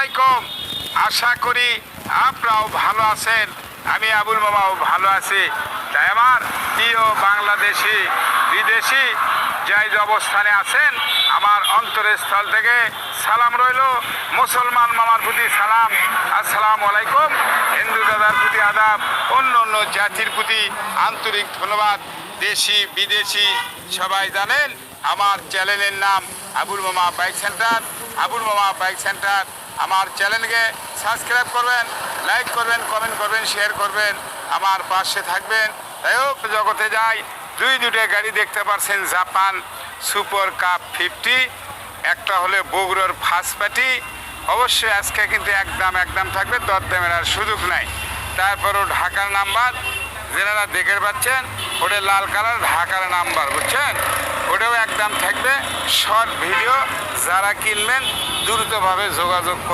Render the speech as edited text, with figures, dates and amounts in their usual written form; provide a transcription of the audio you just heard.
আলাইকুম। আশা করি আপনারাও ভালো আছেন, আমি আবুল মামাও ভালো আছি। তাই আমার প্রিয় বাংলাদেশি বিদেশি যাই যে অবস্থানে আছেন, আমার অন্তরের স্থল থেকে সালাম রইল। মুসলমান মামার প্রতি সালাম, আসসালামু আলাইকুম। হিন্দু দাদার প্রতি আদাব, অন্য অন্য জাতির প্রতি আন্তরিক ধন্যবাদ। দেশি বিদেশি সবাই জানেন আমার চ্যানেলের নাম আবুল মামা বাইক সেন্টার। আবুল মামা বাইক সেন্টার আমার চ্যানেলকে সাবস্ক্রাইব করবেন, লাইক করবেন, কমেন্ট করবেন, শেয়ার করবেন, আমার পাশে থাকবেন। তাই হোক, জগতে যাই দুটো গাড়ি দেখতে পাচ্ছেন, জাপান সুপার কাপ 50, একটা হলে বগুড়ার ফার্স্ট পার্টি। অবশ্যই আজকে কিন্তু একদম থাকবে, দরদামের আর সুযোগ নাই। তারপরও ঢাকার নাম্বার যেনারা দেখে পাচ্ছেন, ওটা লাল কালার ঢাকার নাম্বার, বুঝছেন, ওটাও একদম থাকবে। শর্ট ভিডিও যারা কিনবেন দ্রুতভাবে যোগাযোগ করবেন।